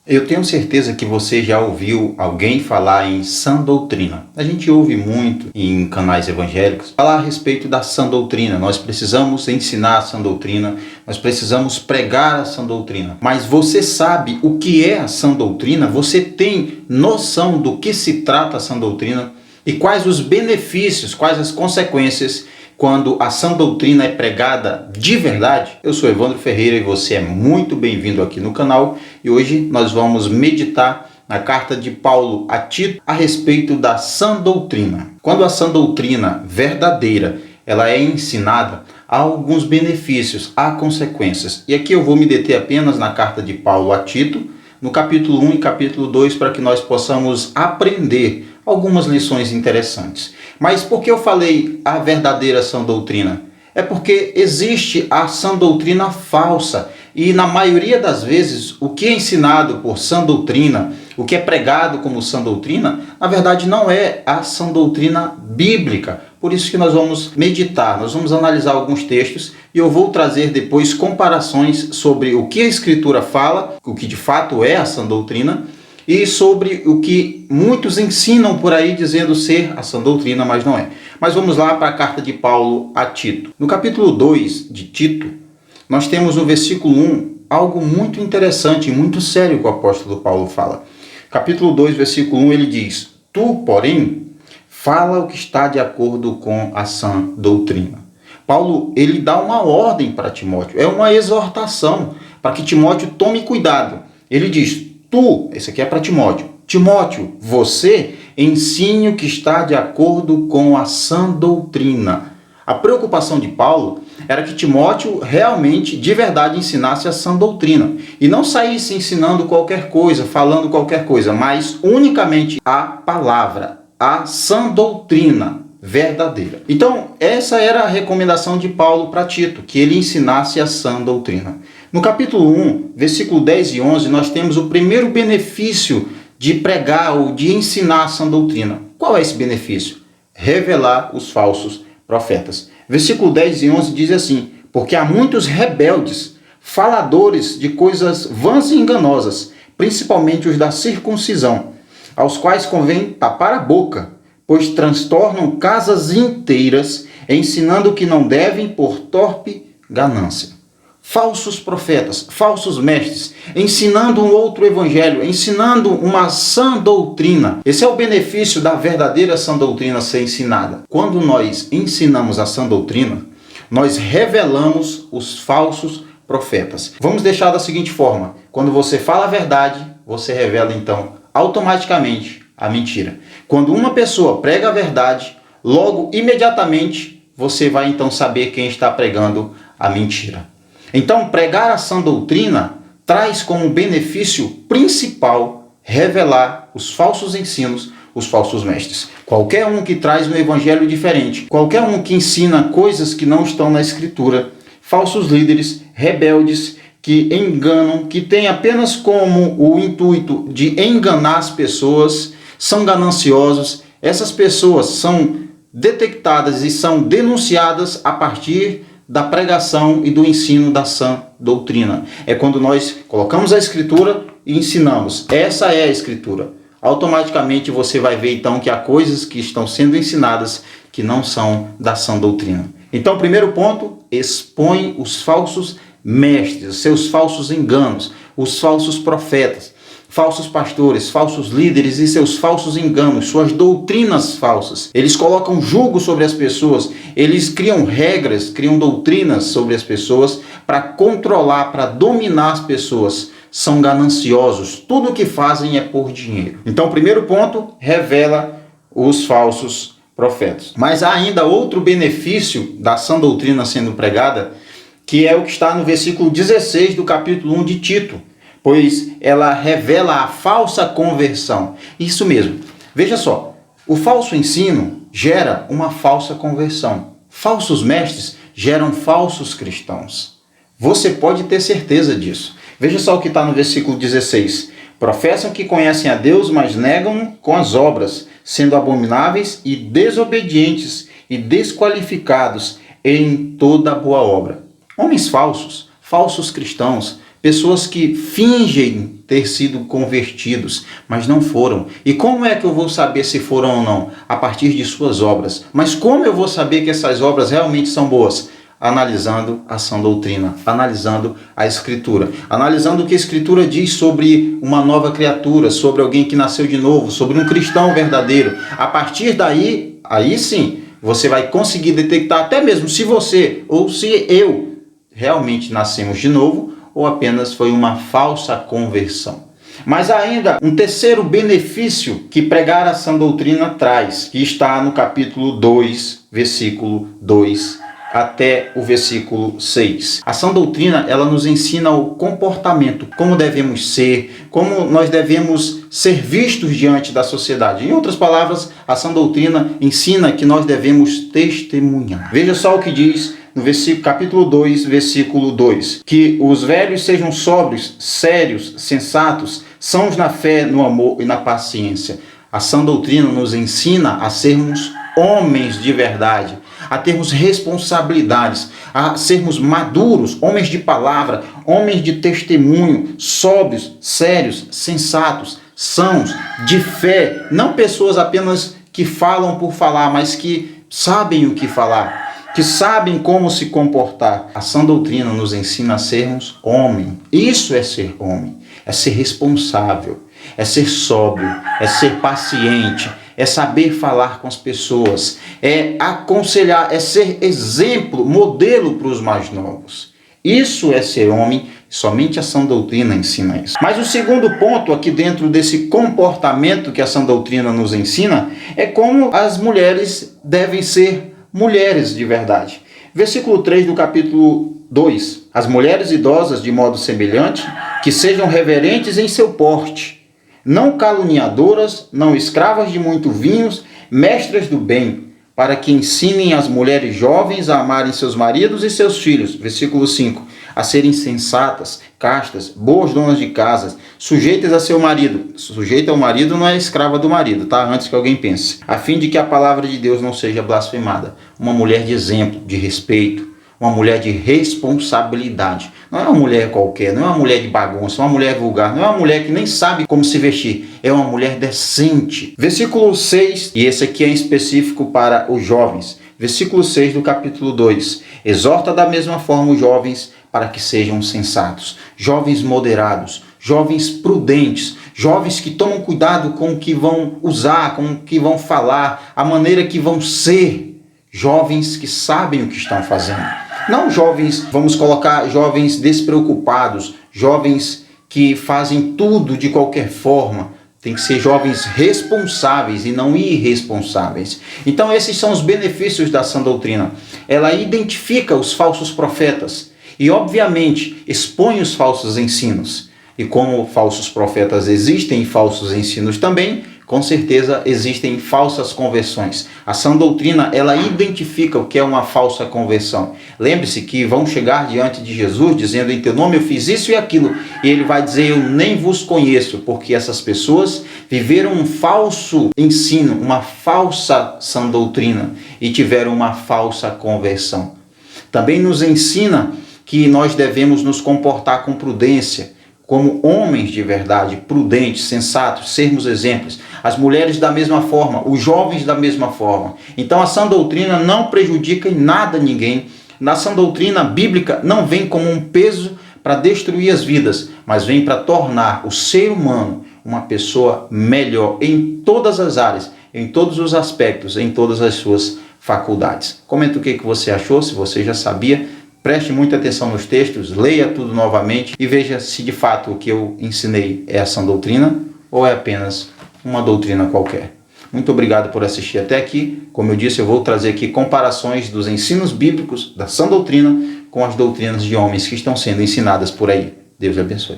Eu tenho certeza que você já ouviu alguém falar em sã doutrina. A gente ouve muito em canais evangélicos falar a respeito da sã doutrina. Nós precisamos ensinar a sã doutrina, nós precisamos pregar a sã doutrina. Mas você sabe o que é a sã doutrina? Você tem noção do que se trata a sã doutrina? E quais os benefícios, quais as consequências quando a sã doutrina é pregada de verdade? Eu sou Evandro Ferreira e você é muito bem-vindo aqui no canal. E hoje nós vamos meditar na carta de Paulo a Tito a respeito da sã doutrina. Quando a sã doutrina verdadeira ela é ensinada, há alguns benefícios, há consequências. E aqui eu vou me deter apenas na carta de Paulo a Tito, no capítulo 1 e capítulo 2, para que nós possamos aprender algumas lições interessantes. Mas por que eu falei a verdadeira sã doutrina? É porque existe a sã doutrina falsa. E na maioria das vezes, o que é ensinado por sã doutrina, o que é pregado como sã doutrina, na verdade não é a sã doutrina bíblica. Por isso que nós vamos meditar, nós vamos analisar alguns textos e eu vou trazer depois comparações sobre o que a Escritura fala, o que de fato é a sã doutrina, e sobre o que muitos ensinam por aí dizendo ser a sã doutrina, mas não é. Mas vamos lá para a carta de Paulo a Tito. No capítulo 2 de Tito, nós temos no versículo 1 algo muito interessante e muito sério que o apóstolo Paulo fala. Capítulo 2, versículo 1, ele diz: Tu, porém, fala o que está de acordo com a sã doutrina. Paulo, ele dá uma ordem para Timóteo, é uma exortação para que Timóteo tome cuidado. Ele diz: Tu, esse aqui é para Timóteo. Timóteo, você ensine o que está de acordo com a sã doutrina. A preocupação de Paulo era que Timóteo realmente, de verdade, ensinasse a sã doutrina. E não saísse ensinando qualquer coisa, falando qualquer coisa, mas unicamente a palavra, a sã doutrina verdadeira. Então, essa era a recomendação de Paulo para Tito, que ele ensinasse a sã doutrina. No capítulo 1, versículo 10 e 11, nós temos o primeiro benefício de pregar ou de ensinar a sã doutrina. Qual é esse benefício? Revelar os falsos profetas. Versículo 10 e 11 diz assim: Porque há muitos rebeldes, faladores de coisas vãs e enganosas, principalmente os da circuncisão, aos quais convém tapar a boca, pois transtornam casas inteiras, ensinando que não devem por torpe ganância. Falsos profetas, falsos mestres, ensinando um outro evangelho, ensinando uma sã doutrina. Esse é o benefício da verdadeira sã doutrina ser ensinada. Quando nós ensinamos a sã doutrina, nós revelamos os falsos profetas. Vamos deixar da seguinte forma: quando você fala a verdade, você revela então automaticamente a mentira. Quando uma pessoa prega a verdade, logo, imediatamente, você vai então saber quem está pregando a mentira. Então, pregar a sã doutrina traz como benefício principal revelar os falsos ensinos, os falsos mestres. Qualquer um que traz um evangelho diferente, qualquer um que ensina coisas que não estão na Escritura, falsos líderes, rebeldes, que enganam, que têm apenas como o intuito de enganar as pessoas, são gananciosos. Essas pessoas são detectadas e são denunciadas a partir da pregação e do ensino da sã doutrina. É quando nós colocamos a Escritura e ensinamos. Essa é a Escritura. Automaticamente você vai ver então que há coisas que estão sendo ensinadas que não são da sã doutrina. Então, primeiro ponto, expõe os falsos mestres, seus falsos enganos, os falsos profetas, falsos pastores, falsos líderes e seus falsos enganos, suas doutrinas falsas. Eles colocam jugo sobre as pessoas, eles criam regras, criam doutrinas sobre as pessoas para controlar, para dominar as pessoas. São gananciosos, tudo o que fazem é por dinheiro. Então, primeiro ponto, revela os falsos profetas. Mas há ainda outro benefício da sã doutrina sendo pregada, que é o que está no versículo 16 do capítulo 1 de Tito. Pois ela revela a falsa conversão. Isso mesmo. Veja só, o falso ensino gera uma falsa conversão. Falsos mestres geram falsos cristãos. Você pode ter certeza disso. Veja só o que está no versículo 16. Professam que conhecem a Deus, mas negam-no com as obras, sendo abomináveis e desobedientes e desqualificados em toda boa obra. Homens falsos, falsos cristãos, pessoas que fingem ter sido convertidos, mas não foram. E como é que eu vou saber se foram ou não? A partir de suas obras. Mas como eu vou saber que essas obras realmente são boas? Analisando a sã doutrina, analisando a Escritura, analisando o que a Escritura diz sobre uma nova criatura, sobre alguém que nasceu de novo, sobre um cristão verdadeiro. A partir daí, aí sim, você vai conseguir detectar até mesmo se você ou se eu realmente nascemos de novo ou apenas foi uma falsa conversão. Mas ainda um terceiro benefício que pregar a sã doutrina traz, que está no capítulo 2, versículo 2 até o versículo 6. A sã doutrina, ela nos ensina o comportamento, como devemos ser, como nós devemos ser vistos diante da sociedade. Em outras palavras, a sã doutrina ensina que nós devemos testemunhar. Veja só o que diz no capítulo 2, versículo 2. Que os velhos sejam sóbrios, sérios, sensatos, sãos na fé, no amor e na paciência. A sã doutrina nos ensina a sermos homens de verdade, a termos responsabilidades, a sermos maduros, homens de palavra, homens de testemunho, sóbrios, sérios, sensatos, sãos, de fé, não pessoas apenas que falam por falar, mas que sabem o que falar, que sabem como se comportar. A sã doutrina nos ensina a sermos homem. Isso é ser homem, é ser responsável, é ser sóbrio, é ser paciente, é saber falar com as pessoas, é aconselhar, é ser exemplo, modelo para os mais novos. Isso é ser homem, somente a sã doutrina ensina isso. Mas o segundo ponto aqui dentro desse comportamento que a sã doutrina nos ensina é como as mulheres devem ser mulheres de verdade. Versículo 3 do capítulo 2. As mulheres idosas de modo semelhante, que sejam reverentes em seu porte, não caluniadoras, não escravas de muito vinhos, mestras do bem, para que ensinem as mulheres jovens a amarem seus maridos e seus filhos. Versículo 5. A serem sensatas, castas, boas donas de casa, sujeitas a seu marido. Sujeita ao marido não é escrava do marido, tá? Antes que alguém pense. A fim de que a palavra de Deus não seja blasfemada. Uma mulher de exemplo, de respeito, uma mulher de responsabilidade. Não é uma mulher qualquer, não é uma mulher de bagunça, uma mulher vulgar, não é uma mulher que nem sabe como se vestir, é uma mulher decente. Versículo 6, e esse aqui é específico para os jovens. Versículo 6 do capítulo 2. Exorta da mesma forma os jovens para que sejam sensatos, jovens moderados, jovens prudentes, jovens que tomam cuidado com o que vão usar, com o que vão falar, a maneira que vão ser, jovens que sabem o que estão fazendo. Não jovens, vamos colocar jovens despreocupados, jovens que fazem tudo de qualquer forma. Tem que ser jovens responsáveis e não irresponsáveis. Então esses são os benefícios da sã doutrina. Ela identifica os falsos profetas e obviamente expõe os falsos ensinos. E como falsos profetas existem falsos ensinos também, com certeza existem falsas conversões. A sã doutrina, ela identifica o que é uma falsa conversão. Lembre-se que vão chegar diante de Jesus dizendo: em teu nome eu fiz isso e aquilo. E ele vai dizer: eu nem vos conheço, porque essas pessoas viveram um falso ensino, uma falsa sã doutrina e tiveram uma falsa conversão. Também nos ensina que nós devemos nos comportar com prudência, como homens de verdade, prudentes, sensatos, sermos exemplos. As mulheres da mesma forma, os jovens da mesma forma. Então a sã doutrina não prejudica em nada ninguém. Na sã doutrina bíblica não vem como um peso para destruir as vidas, mas vem para tornar o ser humano uma pessoa melhor em todas as áreas, em todos os aspectos, em todas as suas faculdades. Comenta o que você achou, se você já sabia. Preste muita atenção nos textos, leia tudo novamente e veja se de fato o que eu ensinei é a sã doutrina ou é apenas uma doutrina qualquer. Muito obrigado por assistir até aqui. Como eu disse, eu vou trazer aqui comparações dos ensinos bíblicos da sã doutrina com as doutrinas de homens que estão sendo ensinadas por aí. Deus abençoe.